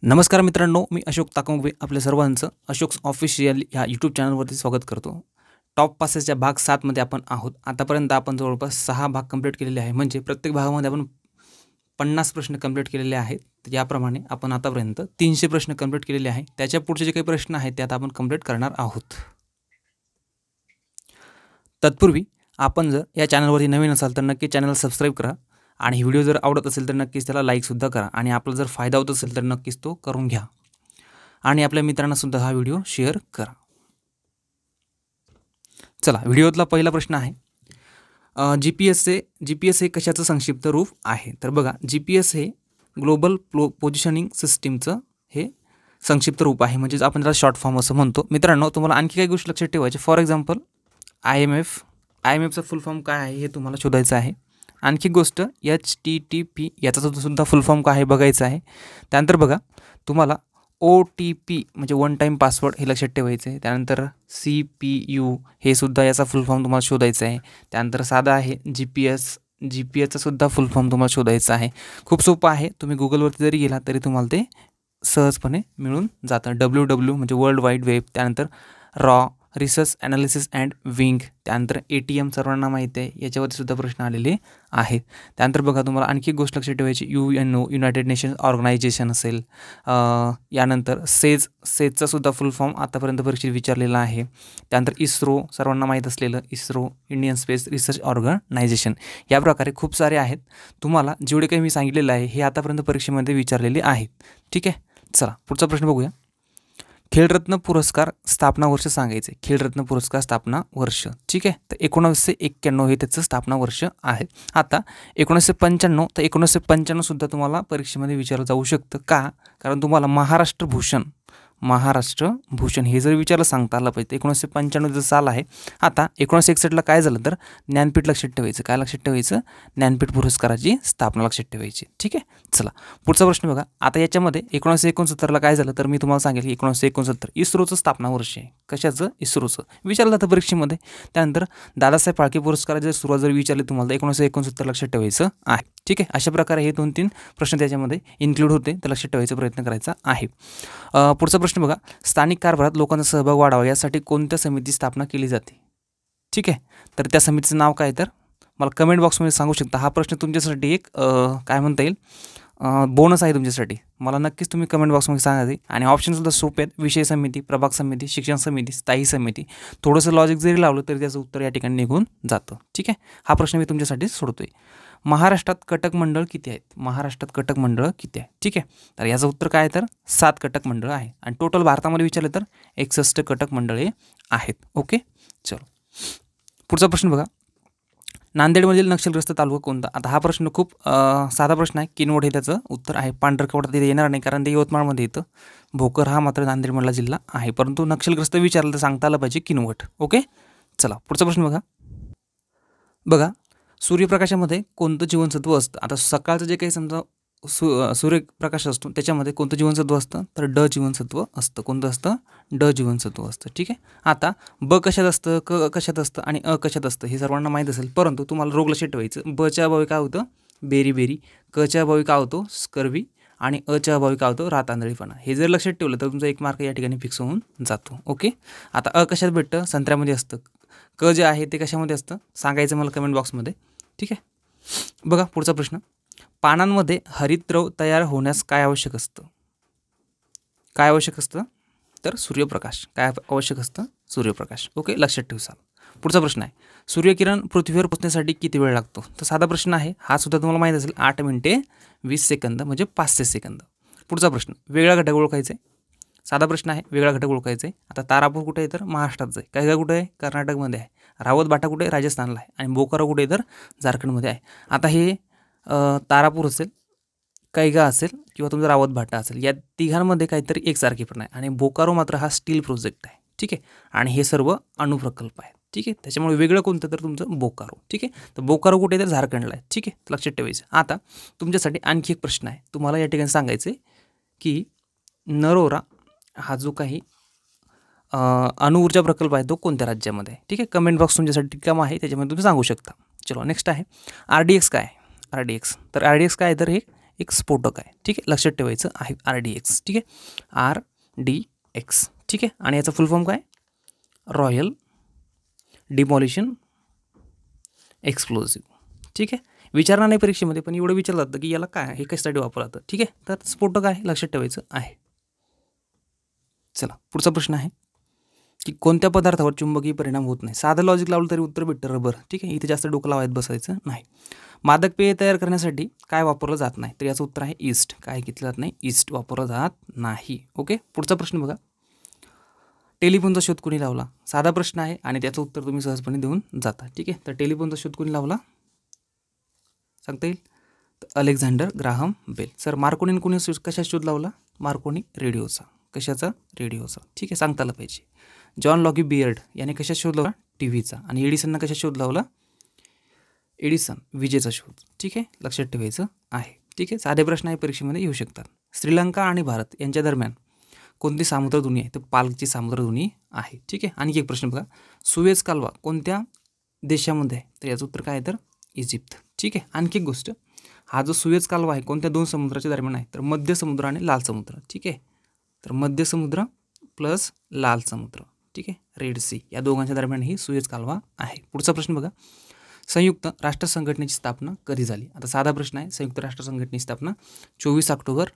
नमस्कार मित्रांनो, मी अशोक ताकंगवे आपल्या सर्वांचं अशोक्स ऑफिशियल ह्या यूट्यूब चॅनलवरती स्वागत करतो. टॉप पासेसच्या भाग 7मध्ये आपण आहोत. आतापर्यंत आपण जवळपास 6 भाग कंप्लीट केलेले आहे. म्हणजे प्रत्येक भागामध्ये आपण 50 प्रश्न कंप्लीट केलेले आहेत. तर याप्रमाणे आपण आतापर्यंत 300 प्रश्न कंप्लीट केलेले आहे. त्याच्या पुढचे जे काही प्रश्न आहेत ते आता आपण कंप्लीट करणार आहोत. तत्पूर्वी आपण जर या चॅनलवरती नवीन असाल तर नक्की चॅनल सबस्क्राईब करा आणि व्हिडिओ जर आवडत असेल तर नक्कीच त्याला लाईकसुद्धा करा आणि आपला जर फायदा होत असेल तर नक्कीच तो करून घ्या आणि आपल्या मित्रांनासुद्धा हा व्हिडिओ शेअर करा. चला, व्हिडिओतला पहिला प्रश्न आहे, जी पी एस हे कशाचं संक्षिप्त रूप आहे? तर बघा, जी पी एस हे ग्लोबल पोझिशनिंग सिस्टीमचं हे संक्षिप्त रूप आहे, म्हणजेच आपण त्याला शॉर्ट फॉर्म असं म्हणतो. मित्रांनो, तुम्हाला आणखी काही गोष्टी लक्षात ठेवायचे. फॉर एक्झाम्पल IMFचा फुल फॉर्म काय आहे हे तुम्हाला शोधायचं आहे. आणखी गोष्ट HTTP याचा सुद्धा फुल फॉर्म काय आहे बघायचं आहे. त्यानंतर बघा, तुम्हाला OTP म्हणजे वन टाईम पासवर्ड हे लक्षात ठेवायचं आहे. त्यानंतर CPU हे सुद्धा याचा फुल फॉर्म तुम्हाला शोधायचा आहे. त्यानंतर साधा आहे GPS सुद्धा फुल फॉर्म तुम्हाला शोधायचा आहे. खूप सोपं आहे. तुम्ही गुगलवरती जरी गेला तरी तुम्हाला ते सहजपणे मिळून जातं. WW म्हणजे वर्ल्ड वाईड वेब. त्यानंतर raw research analysis and wing. त्यानंतर ATM सर्वांना माहिती आहे, याच्यावरती सुद्धा प्रश्न आलेले आहेत. त्यानंतर बघा, तुम्हाला आणखी एक गोष्ट लक्षात ठेवायची, UNO युनायटेड नेशन्स ऑर्गनायझेशन असेल. यानंतर सेजचा सुद्धा फुल फॉर्म आतापर्यंत परीक्षेत विचारलेला आहे. त्यानंतर इस्रो सर्वांना माहीत असलेलं ISRO, Indian Space Research Organisation. या प्रकारे खूप सारे आहेत. तुम्हाला जेवढे काही मी सांगितलेलं आहे हे आतापर्यंत परीक्षेमध्ये विचारलेले आहेत. ठीक आहे, चला पुढचा प्रश्न बघूया. खेलरत्न पुरस्कार स्थापना वर्ष सांगायचे. खेलरत्न पुरस्कार स्थापना वर्ष, ठीक आहे, तर 1991 हे त्याचं स्थापना वर्ष आहे. आता 1995 तर 1995 सुद्धा तुम्हाला परीक्षेमध्ये विचारलं जाऊ शकतं. का? कारण तुम्हाला महाराष्ट्र भूषण हे जर विचारलं सांगता आलं पाहिजे. 1995 साल आहे. आता 1961ला काय झालं तर ज्ञानपीठ लक्षात ठेवायचं. काय लक्षात ठेवायचं? ज्ञानपीठ पुरस्काराची स्थापना लक्षात ठेवायची. ठीक आहे, चला पुढचा प्रश्न बघा. आता याच्यामध्ये 1969ला काय झालं तर मी तुम्हाला सांगेल की 1969 इस्रोचं स्थापना वर्ष आहे. कशाचं? इस्रोचं विचारलं जातं परीक्षेमध्ये. त्यानंतर दादासाहेब फाळके पुरस्काराची सुरुवात जर विचारली तुम्हाला तर 1969 लक्षात ठेवायचं आहे. ठीक आहे, अशा प्रकारे हे 2-3 प्रश्न त्याच्यामध्ये इन्क्लूड होते, तर लक्षात ठेवायचा प्रयत्न करायचा आहे. पुढचा प्रश्न बघा. स्थानिक कारभारात लोकांचा सहभाग वाढावा यासाठी कोणत्या समिती स्थापना केली जाते? ठीक आहे, तर त्या समितीचं नाव काय तर मला कमेंट बॉक्समध्ये सांगू शकता. हा प्रश्न तुमच्यासाठी एक काय म्हणता येईल बोनस आहे तुमच्यासाठी. मला नक्कीच तुम्ही कमेंट बॉक्समध्ये सांगा. आणि ऑप्शनसुद्धा सोपे आहेत. विषय समिती, प्रभाग समिती, शिक्षण समिती, स्थायी समिती. थोडंसं लॉजिक जरी लावलं तरी त्याचं उत्तर या ठिकाणी निघून जातं. ठीक आहे, हा प्रश्न मी तुमच्यासाठी सोडतोय. महाराष्ट्रात कटक मंडळ किती आहेत? महाराष्ट्रात कटक मंडळ किती आहे? ठीक आहे, तर याचं उत्तर काय तर 7 कटक मंडळ आहे. आणि टोटल भारतामध्ये विचारलं तर 61 कटक मंडळे आहेत. ओके, चलो पुढचा प्रश्न बघा. नांदेडमधील नक्षलग्रस्त तालुका कोणता? आता हा प्रश्न खूप साधा प्रश्न आहे. किनवट हे त्याचं उत्तर आहे. पांढरकवडा तिथे येणार नाही कारण ते यवतमाळमध्ये येतं. भोकर हा मात्र नांदेडमधला जिल्हा आहे. परंतु नक्षलग्रस्त विचारलं तर सांगता आलं पाहिजे किनवट. ओके, चला पुढचा प्रश्न बघा. सूर्यप्रकाशामध्ये कोणतं जीवनसत्व असतं? आता सकाळचं जे काही समजा सूर्यप्रकाश असतो त्याच्यामध्ये कोणतं जीवनसत्व असतं तर ड जीवनसत्व असतं. कोणतं असतं? ड जीवनसत्व असतं. ठीक आहे, आता ब कशात असतं, क कशात असतं आणि अ कशात असतं हे सर्वांना माहीत असेल. परंतु तुम्हाला रोग लक्षात ठेवायचं. बच्या अभावी काय होतं? बेरी. कच्या अभावी काय होतो? स्कर्वी. आणि अच्या अभावी काय होतं? रातांधळीपणा. हे जर लक्षात ठेवलं तर तुमचा 1 मार्क या ठिकाणी फिक्स होऊन जातो. ओके, आता अ कशात भेटतं? संत्र्यामध्ये असतं. क जे आहे ते कशामध्ये असतं सांगायचं मला कमेंट बॉक्समध्ये. ठीक आहे, बघा पुढचा प्रश्न. पानांमध्ये हरितद्रव तयार होण्यास काय आवश्यक असतं? काय आवश्यक असतं तर सूर्यप्रकाश. काय आवश्यक असतं? सूर्यप्रकाश. ओके, लक्षात ठेवसाल. पुढचा प्रश्न आहे. सूर्यकिरण पृथ्वीवर पोहोचण्यासाठी किती वेळ लागतो? तर साधा प्रश्न आहे. हा सुद्धा तुम्हाला माहीत असेल. 8 मिनिटे 20 सेकंद म्हणजे 500 सेकंद. पुढचा प्रश्न. वेगळा घटक ओळखायचा आहे. साधा प्रश्न आहे. वेगळा घटक ओळखायचा आहे. आता तारापूर कुठे आहे तर महाराष्ट्रात आहे. काय कुठे आहे? कर्नाटकमध्ये आहे. रावत बाटा कुठे? राजस्थानला आहे. आणि बोकारो कुठे तर झारखंडमध्ये आहे. आता हे तारापूर असेल, कैगा असेल किंवा तुमचा रावत भाटा असेल, या तिघांमध्ये काहीतरी एकसारखेपणा आहे. आणि बोकारो मात्र हा स्टील प्रोजेक्ट आहे. ठीक आहे, आणि हे सर्व अणुप्रकल्प आहेत. ठीक आहे, त्याच्यामुळे वेगळं कोणतं तर तुमचं बोकारो. ठीक आहे, तर बोकारो कुठे तर झारखंडला आहे. ठीक आहे, लक्षात ठेवायचं. आता तुमच्यासाठी आणखी एक प्रश्न आहे. तुम्हाला या ठिकाणी सांगायचं आहे की नरोरा हा जो काही अणुऊर्जा प्रकल्प आहे तो कोणत्या राज्यामध्ये आहे? ठीक आहे, कमेंट बॉक्स तुमच्यासाठी रिकामा आहे, त्याच्यामध्ये तुम्ही सांगू शकता. चलो नेक्स्ट आहे RDX काय आहे? RDX तर RDX काय आहे तर हे एक स्फोटक आहे, ठीक आहे, लक्षात ठेवायचं आहे RDX, ठीक आहे, RDX, ठीक आहे. आणि याचा फुल फॉर्म काय? रॉयल डिमॉलिशन एक्सप्लोजिव्ह, ठीक आहे. विचारणार नाही परीक्षेमध्ये, पण एवढं विचारलं जातं की याला काय, हे कशासाठी वापरलं जातं, ठीक आहे. तर स्फोटक आहे, लक्षात ठेवायचं आहे. चला पुढचा प्रश्न आहे की कोणत्या पदार्थावर चुंबकीय परिणाम होत नाही. साधं लॉजिक लावलं तरी उत्तर भेटतं रबर, ठीक आहे. इथे जास्त डोकं लावायला बसायचं नाही. मादक पेय तयार करण्यासाठी काय वापरलं जात नाही, तर याचं उत्तर आहे ईस्ट. काय घेतलं जात नाही? ईस्ट वापरलं जात नाही. ओके, पुढचा प्रश्न बघा. टेलिफोनचा शोध कोणी लावला? साधा प्रश्न आहे आणि त्याचं उत्तर तुम्ही सहजपणे देऊन जाता, ठीक आहे. तर टेलिफोनचा शोध कोणी लावला सांगता येईल? तर अलेक्झांडर ग्राहम बेल. सर मार्कोनीने कोणी कशा शोध लावला? मार्कोनी रेडिओचा. कशाचा? रेडिओचा, ठीक आहे, सांगता आलं पाहिजे. जॉन लॉगी बियर्ड याने कशा शोध लावला? टीव्हीचा. आणि एडिसननं कशा शोध लावला? एडिसन विजेचा शोध, ठीक आहे, लक्षात ठेवायचं आहे. ठीक आहे, साधे प्रश्न आहे परीक्षेमध्ये येऊ शकतात. श्रीलंका आणि भारत यांच्या दरम्यान कोणती सामुद्रधुनी आहे? तर पालची सामुद्रधुनी आहे, ठीक आहे. आणखी एक प्रश्न बघा. सुएझ कालवा कोणत्या देशामध्ये आहे? तर याचं उत्तर काय आहे? तर इजिप्त, ठीक आहे. आणखी एक गोष्ट, हा जो सुएझ कालवा आहे कोणत्या दोन समुद्राच्या दरम्यान आहे? तर मध्य समुद्र आणि लाल समुद्र, ठीक आहे. तर मध्य समुद्र प्लस लाल समुद्र, ठीक आहे, रेड सी, या दोघांच्या दरम्यान ही सुएझ कालवा आहे. पुढचा प्रश्न बघा. संयुक्त राष्ट्र संघटनेची स्थापना कधी झाली? आता साधा प्रश्न आहे. संयुक्त राष्ट्र संघटनेची स्थापना 24 ऑक्टोबर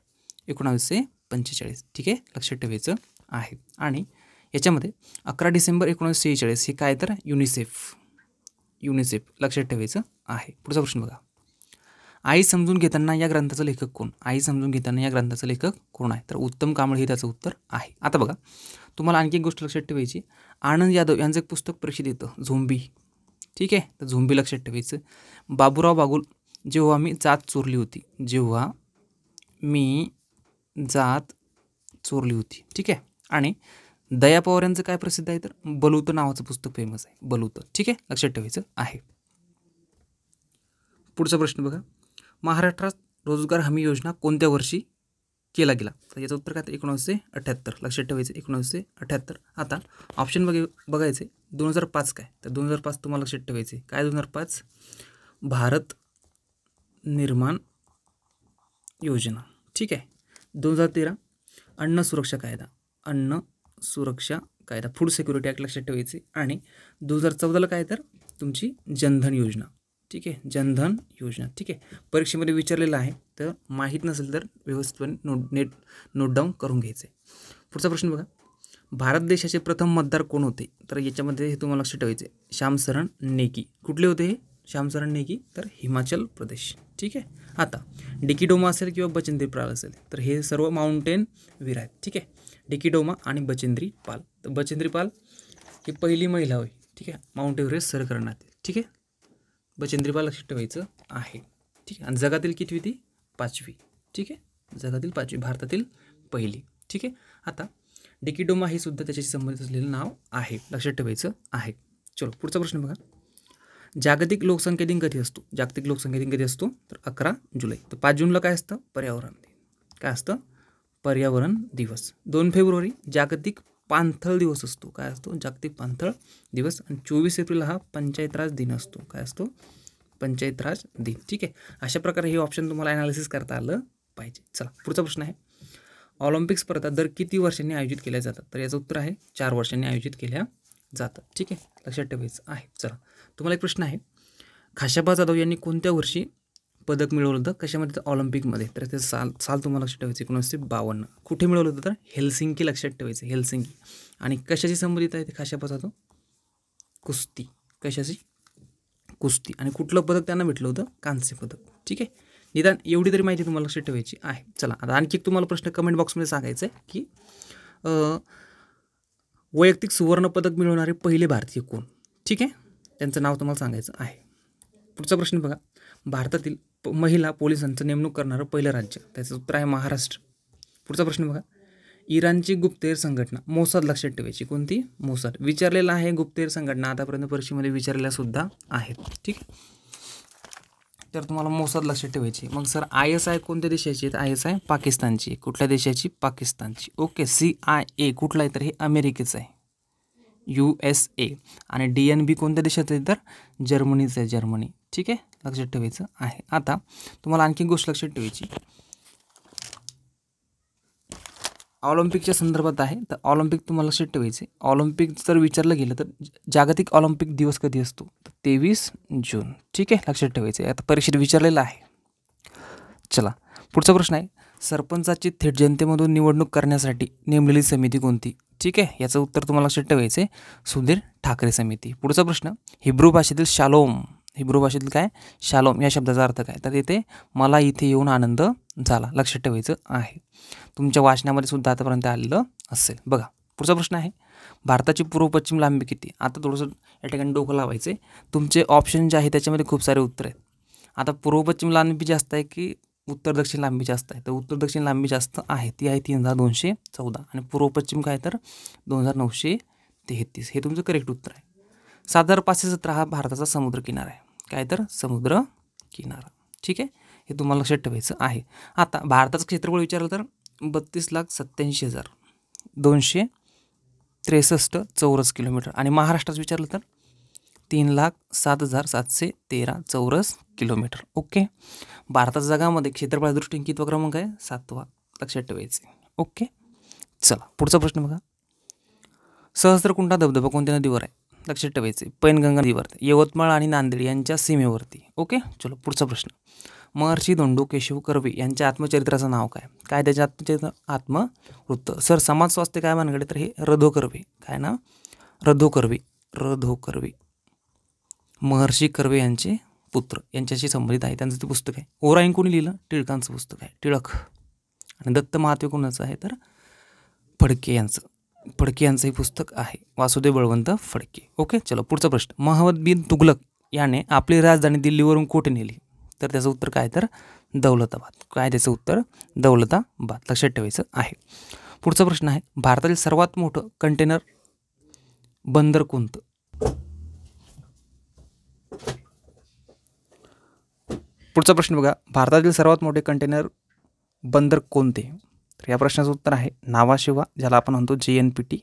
1945, ठीक आहे, लक्षात ठेवायचं आहे. आणि याच्यामध्ये 11 डिसेंबर 1946 हे काय? तर युनिसेफ लक्षात ठेवायचं आहे. पुढचा प्रश्न बघा. आई समजून घेताना या ग्रंथाचं लेखक कोण? आई समजून घेताना या ग्रंथाचं लेखक कोण आहे? तर उत्तम कांबळे हे त्याचं उत्तर आहे. आता बघा, तुम्हाला आणखी एक गोष्ट लक्षात ठेवायची. आनंद यादव यांचं एक पुस्तक परीक्षेत येतं, झोंबी, ठीक आहे. तर झोंबी लक्षात ठेवायचं. बाबूराव बागुल, जेव्हा मी जात चोरली होती, ठीक आहे. आणि दया पवार यांचं काय प्रसिद्ध आहे? तर बलूत नावाचं पुस्तक फेमस आहे, बलूत, ठीक आहे, लक्षात ठेवायचं आहे. पुढचा प्रश्न बघा. महाराष्ट्रात रोजगार हमी योजना कोणत्या वर्षी केला गेला? तर याचं उत्तर काय? 1978, लक्षात ठेवायचं 1978. आता ऑप्शन बघायचे. 2005 काय? तर 2005 तुम्हाला लक्षात ठेवायचे. काय 2005? भारत निर्माण योजना, ठीक आहे. 2013 अन्न सुरक्षा कायदा, फूड सिक्युरिटी ॲक्ट, लक्षात ठेवायचे. आणि 2014ला काय? तर तुमची जनधन योजना, ठीक आहे, जनधन योजना, ठीक आहे. परीक्षेमध्ये विचारलेलं आहे, तर माहीत नसेल तर व्यवस्थितपणे नोट डाऊन करून घ्यायचं आहे. पुढचा प्रश्न बघा. भारत देशाचे प्रथम मतदार कोण होते? तर याच्यामध्ये हे तुम्हाला लक्षात ठेवायचे. श्यामसरण नेगी. कुठले होते हे? श्यामसरण नेगी, तर हिमाचल प्रदेश, ठीक आहे. आता डिकीडोमा असेल किंवा बचेंद्री पाल असेल, तर हे सर्व माउंटेन वीर आहेत, ठीक आहे. डिकीडोमा आणि बचेंद्री पाल. तर बचेंद्री पाल ही पहिली महिला होय, ठीक आहे, माउंट एव्हरेस्ट सर करण्यात, ठीक आहे. बचेंद्री पाल लक्षात ठेवायचं आहे, ठीक आहे. आणि जगातील कितवी? ती 5वी, ठीक आहे, जगातील 5वी, भारतातील पहिली, ठीक आहे. आता डिकीडोमा हे सुद्धा त्याच्याशी संबंधित असलेलं नाव आहे, लक्षात ठेवायचं आहे. चलो पुढचा प्रश्न बघा. जागतिक लोकसंख्या दिन कधी असतो? जागतिक लोकसंख्या दिन कधी असतो? तर 11 जुलै. तर 5 जूनला काय असतं? पर्यावरण दिन. काय असतं? पर्यावरण दिवस. 2 फेब्रुवारी जागतिक पाणथळ दिवस असतो. काय असतो? जागतिक पाणथळ दिवस. आणि 24 एप्रिल हा पंचायत राज दिन असतो. काय असतो? पंचायत राज दिन, ठीक आहे. अशा प्रकारे हे ऑप्शन तुम्हाला ॲनालिसिस करता आलं पाहिजे. चला पुढचा प्रश्न आहे. ऑलिम्पिक स्पर्धा दर किती वर्षांनी आयोजित केल्या जातात? तर याचं उत्तर आहे 4 वर्षांनी आयोजित केल्या जातात, ठीक आहे, लक्षात ठेवायचं आहे. चला तुम्हाला एक प्रश्न आहे. खाशाबा जाधव यांनी कोणत्या वर्षी पदक मिळवलं होतं? कशामध्ये? तर ऑलिम्पिकमध्ये. तर ते साल तुम्हाला लक्षात ठेवायचं 1952. कुठे मिळवलं होतं? तर हेल्सिंकी, लक्षात ठेवायचं हेल्सिंकी. आणि कशाशी संबंधित आहे ते खाशाबा जाधव? कुस्ती. कशाची? कुस्ती. आणि कुठलं पदक त्यांना भेटलं होतं? कांस्य पदक, ठीक आहे. निदान एवढी तरी माहिती तुम्हाला लक्षात ठेवायची आहे. चला आता आणखी एक तुम्हाला प्रश्न कमेंट बॉक्समध्ये सांगायचं आहे की वैयक्तिक सुवर्ण पदक मिळवणारे पहिले भारतीय कोण? ठीक आहे, त्यांचं नाव तुम्हाला सांगायचं आहे. पुढचा प्रश्न बघा. भारतातील महिला पोलिसांचं नेमणूक करणारं पहिलं राज्य? त्याचं उत्तर आहे महाराष्ट्र. पुढचा प्रश्न बघा. इराणची गुप्तहेर संघटना मोसाद, लक्षात ठेवायची. कोणती? मोसाद. विचारलेला आहे गुप्तहेर संघटना, आतापर्यंत परीक्षेमध्ये विचारलेल्या सुद्धा आहेत, ठीक आहे. तर तुम्हाला मोसाद लक्षात ठेवायची. मग सर ISI कोणत्या देशाची आहे? तर ISI पाकिस्तानची. कुठल्या देशाची? पाकिस्तानची. ओके. CIA कुठला आहे? तर हे अमेरिकेचं आहे, USA. आणि DNB कोणत्या देशाचं आहे? तर जर्मनीचं आहे, जर्मनी, ठीक आहे, लक्षात ठेवायचं आहे. आता तुम्हाला आणखी गोष्ट लक्षात ठेवायची, ऑलिम्पिकच्या संदर्भात आहे. तर ऑलिम्पिक तुम्हाला लक्षात ठेवायचे. ऑलिम्पिक जर विचारलं गेलं तर जागतिक ऑलिम्पिक दिवस कधी असतो? 23 जून. ठीक आहे, लक्षात ठेवायचं. आता परीक्षेत विचारलेलं आहे. चला पुढचा प्रश्न आहे, सरपंचाची थेट जनतेमधून निवडणूक करण्यासाठी नेमलेली समिती कोणती? ठीक आहे, याचं उत्तर तुम्हाला लक्षात ठेवायचं आहे, सुधीर ठाकरे समिती. पुढचा प्रश्न, हिब्रू भाषेतील शालोम, हिब्रू भाषेतील काय? शालोम या शब्दाचा अर्थ काय? तर इथे मला इथे येऊन आनंद झाला. लक्षात ठेवायचं आहे. तुमच्या वाचनामध्ये सुद्धा आतापर्यंत आलेलं असेल. बघा पुढचा प्रश्न आहे, भारताची पूर्व पश्चिम लांबी किती? आता थोडंसं या ठिकाणी डोकं लावायचं आहे. तुमचे ऑप्शन जे आहे त्याच्यामध्ये खूप सारे उत्तर आहेत. आता पूर्व पश्चिम लांबी जास्त आहे की उत्तर दक्षिण लांबी जास्त आहे? तर उत्तर दक्षिण लांबी जास्त आहे, ती आहे 3214 आणि पूर्व पश्चिम काय तर 2933. हे तुमचं करेक्ट उत्तर आहे. 7517 हा भारताचा समुद्र किनारा आहे. काय तर समुद्र किनारा. ठीक आहे, हे तुम्हाला लक्षात ठेवायचं आहे. आता भारताचं क्षेत्रफळ विचारलं तर 32,87,263 चौरस किलोमीटर आणि महाराष्ट्राचं विचारलं तर 3,07,713 चौरस किलोमीटर. ओके, भारताच्या जगामध्ये क्षेत्रफळाच्या दृष्टीने कितवा क्रमांक आहे? 7वा. लक्षात ठेवायचे. ओके, चला पुढचा प्रश्न बघा, सहस्त्रकुंडा धबधबा कोणत्या नदीवर आहे? लक्षात ठेवायचे, पैनगंगा नदीवर, यवतमाळ आणि नांदेड यांच्या सीमेवरती. ओके, चलो पुढचा प्रश्न, महर्षी धोंडो केशव कर्वे यांच्या आत्मचरित्राचं नाव काय? काय त्याच्या आत्मचरित्र? आत्मवृत्त. सर समाज स्वास्थ्य काय मानकडे? तर हे रधो कर्वे. काय नाव? रधो कर्वे. रधो कर्वे महर्षी कर्वे यांचे पुत्र, यांच्याशी संबंधित आहे. त्यांचं ते पुस्तक आहे. ओराईन कोणी लिहिलं? टिळकांचं पुस्तक आहे, टिळक. आणि दत्त महात्मे कोणाचं आहे? तर फडके यांचं. फडके यांचं हे पुस्तक आहे, वासुदेव बळवंत फडके. ओके, चलो पुढचा प्रश्न, मोहम्मद बिन तुगलक याने आपली राजधानी दिल्लीवरून कुठे नेली? तर त्याचं उत्तर काय? तर दौलताबाद. काय त्याचं उत्तर? दौलताबाद. लक्षात ठेवायचं आहे. पुढचा प्रश्न आहे, भारतातील सर्वात मोठं कंटेनर बंदर कोणतं? पुढचा प्रश्न बघा, भारतातील सर्वात मोठे कंटेनर बंदर कोणते? तर या प्रश्नाचं उत्तर आहे नावाशिवा, ज्याला आपण म्हणतो JNPT.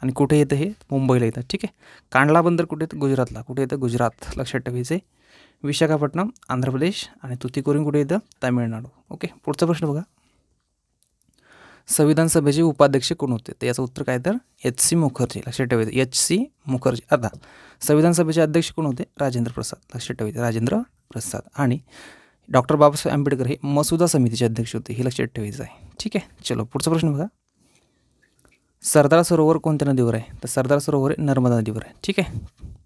आणि कुठे येतं हे? मुंबईला येतं. ठीक आहे. कांडला बंदर कुठे येतं? गुजरातला. कुठे येतं? गुजरात. लक्षात ठेवायचे. विशाखापट्टणम आंध्र प्रदेश आणि तुतीकोरीन कुठे येतं? तामिळनाडू. ओके, पुढचा प्रश्न बघा, संविधान सभेचे उपाध्यक्ष कोण होते? तर याचं उत्तर काय? तर HC मुखर्जी. लक्षात ठेवायचं, HC मुखर्जी. आता संविधान सभेचे अध्यक्ष कोण होते? राजेंद्र प्रसाद. लक्षात ठेवायचं, राजेंद्र प्रसाद. आणि डॉक्टर बाबासाहेब आंबेडकर हे मसुदा समितीचे अध्यक्ष होते, हे लक्षात ठेवायचं आहे. ठीक आहे, चलो पुढचा प्रश्न बघा, सरदार सरोवर कोणत्या नदीवर आहे? तर सरदार सरोवर हे नर्मदा नदीवर आहे. ठीक आहे.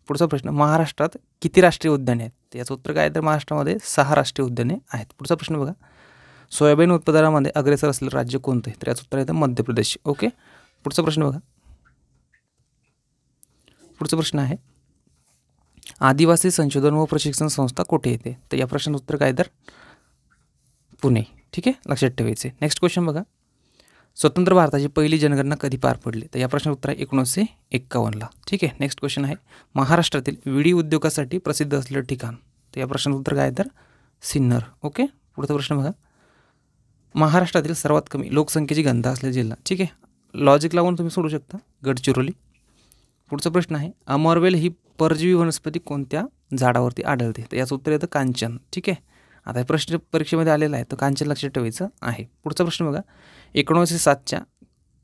पुढचा प्रश्न, महाराष्ट्रात किती राष्ट्रीय उद्याने आहेत? तर याचं उत्तर काय? तर महाराष्ट्रामध्ये 6 राष्ट्रीय उद्याने आहेत. पुढचा प्रश्न बघा, सोयाबीन उत्पादनामध्ये अग्रेसर असलेलं राज्य कोणतं आहे? तर याचं उत्तर आहे मध्य प्रदेश. ओके, पुढचा प्रश्न बघा, पुढचा प्रश्न आहे, आदिवासी संशोधन व प्रशिक्षण संस्था कुठे येते? तर या प्रश्नाचं उत्तर काय? तर पुणे. ठीक आहे, लक्षात ठेवायचे. नेक्स्ट क्वेश्चन बघा, स्वतंत्र भारताची पहिली जनगणना कधी पार पडली? तर या प्रश्नाचं उत्तर आहे 1951ला. ठीक आहे. नेक्स्ट क्वेश्चन आहे, महाराष्ट्रातील विडी उद्योगासाठी प्रसिद्ध असलेलं ठिकाण? तर या प्रश्नाचं उत्तर काय? तर सिन्नर. ओके, पुढचा प्रश्न बघा, महाराष्ट्रातील सर्वात कमी लोकसंख्येची घनता असलेला जिल्हा? ठीक आहे, लॉजिक लावून तुम्ही सोडू शकता, गडचिरोली. पुढचा प्रश्न आहे, अमरवेल ही परजीवी वनस्पती कोणत्या झाडावरती आढळते? तर याचं उत्तर येतं कांचन. ठीक आहे. आता प्रश्न परीक्षेमध्ये आलेला आहे, तर कांचन लक्षात ठेवायचं आहे. पुढचा प्रश्न बघा, 1907च्या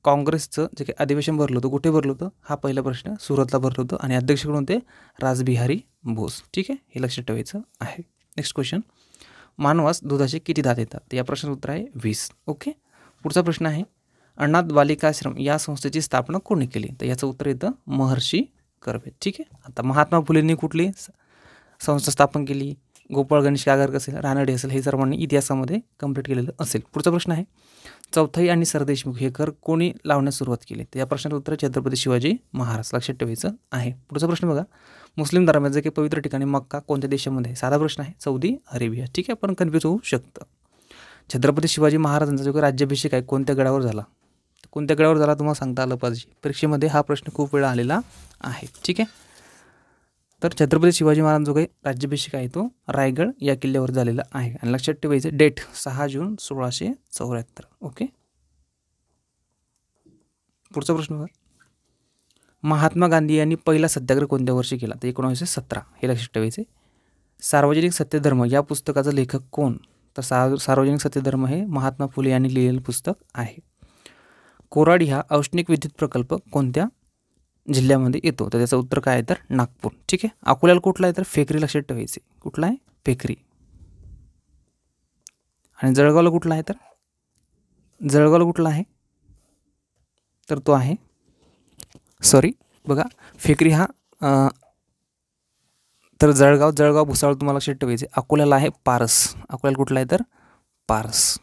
काँग्रेसचं जे काही अधिवेशन भरलं होतं, कुठे भरलं होतं? हा पहिला प्रश्न सुरतला भरलं होतं आणि अध्यक्ष कोण होते? रासबिहारी बोस. ठीक आहे, हे लक्षात ठेवायचं आहे. नेक्स्ट क्वेश्चन, मानवास दुधाचे किती दात येतात? तर या प्रश्नाचं उत्तर आहे 20. ओके, पुढचा प्रश्न आहे, अनाथ बालिकाश्रम या संस्थेची स्थापना कोणी केली? तर याचं उत्तर येतं महर्षी कर्वे. ठीक आहे. आता महात्मा फुलेंनी कुठली संस्था स्थापन केली? गोपाळ गणेश आगरकर असेल, रानडे असेल, हे सर्वांनी इतिहासामध्ये कंप्लीट केलेलं असेल. पुढचा प्रश्न आहे, चौथाई आणि सरदेशमुख हे कर कोणी लावण्यास सुरुवात केली? तर या प्रश्नाचं उत्तर छत्रपती शिवाजी महाराज. लक्षात ठेवायचं आहे. पुढचा प्रश्न बघा, मुस्लिम धर्माचे काही पवित्र ठिकाणी मक्का कोणत्या देशामध्ये? साधा प्रश्न आहे, सौदी अरेबिया. ठीक आहे, पण कन्फ्यूज होऊ शकतं. छत्रपती शिवाजी महाराजांचा जो काही राज्याभिषेक आहे कोणत्या गडावर झाला? कोणत्या गडावर झाला तुम्हाला सांगता आलं पाहिजे. परीक्षेमध्ये हा प्रश्न खूप वेळा आलेला आहे. ठीक आहे, तर छत्रपती शिवाजी महाराज जो काही राज्याभिषेक आहे तो रायगड या किल्ल्यावर झालेला आहे. आणि लक्षात ठेवायचं डेट 6 जून 1674. ओके, पुढचा प्रश्न बघा, महात्मा गांधी यांनी पहिला सत्याग्रह कोणत्या वर्षी केला? तर 1917. हे लक्षात ठेवायचे. सार्वजनिक सत्यधर्म या पुस्तकाचा लेखक कोण? तर सार्वजनिक सत्यधर्म हे महात्मा फुले यांनी लिहिलेलं पुस्तक आहे. कोराडी हा औष्णिक विद्युत प्रकल्प कोणत्या जिल्ह्यामध्ये येतो? तर त्याचं उत्तर काय आहे? तर नागपूर. ठीक आहे. अकोल्याला कुठला आहे? तर फेकरी लक्षात ठेवायचे. कुठला आहे? फेकरी. आणि जळगावला कुठला आहे? तर जळगावला कुठला आहे? तर तो आहे बघा फेकरी हा तर जळगाव भुसावळ तुम्हाला लक्षात ठेवायचे. अकोल्याला आहे पारस. अकोल्याला कुठला आहे? तर पारस.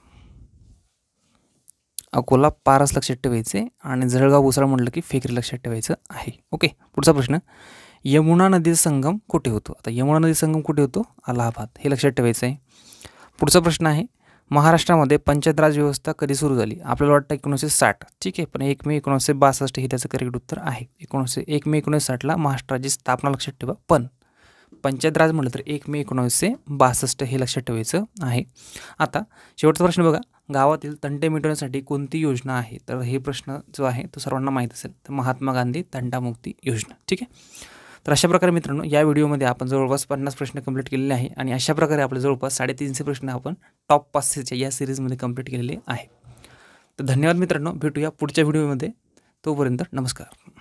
अकोला पारस लक्षात ठेवायचे आणि जळगाव भुसावळ म्हटलं की फेकरी लक्षात ठेवायचं आहे. ओके. पुढचा प्रश्न, यमुना नदीचा संगम कुठे होतो? आता यमुना नदीचा संगम कुठे होतो? अलाहाबाद. हे लक्षात ठेवायचं आहे. पुढचा प्रश्न आहे, महाराष्ट्रामध्ये पंचायत राज व्यवस्था कधी सुरू झाली? आपल्याला वाटतं 1960. ठीक आहे, पण 1 मे 1962 हे त्याचं करेक्ट उत्तर आहे. 1 मे 1960ला महाराष्ट्राची स्थापना लक्षात ठेवा. पण पंचायत राज म्हटलं तर 1 मे 1962 हे लक्षात ठेवायचं आहे. आता शेवटचा प्रश्न बघा, गावातील तंटे मिटवण्यासाठी कोणती योजना आहे? तर हे प्रश्न जो आहे तो सर्वांना माहीत असेल, तर महात्मा गांधी तंटामुक्ती योजना. ठीक आहे. तर अशा प्रकारे मित्रांनो या व्हिडिओमध्ये आपण जवळपास 50 प्रश्न कंप्लीट केलेले आहे आणि अशा प्रकारे आपले जवळपास 350 प्रश्न आपण टॉप 500च्या या सिरीजमध्ये कंप्लीट केलेले आहे. तर धन्यवाद मित्रांनो, भेटूया पुढच्या व्हिडिओमध्ये. तोपर्यंत नमस्कार.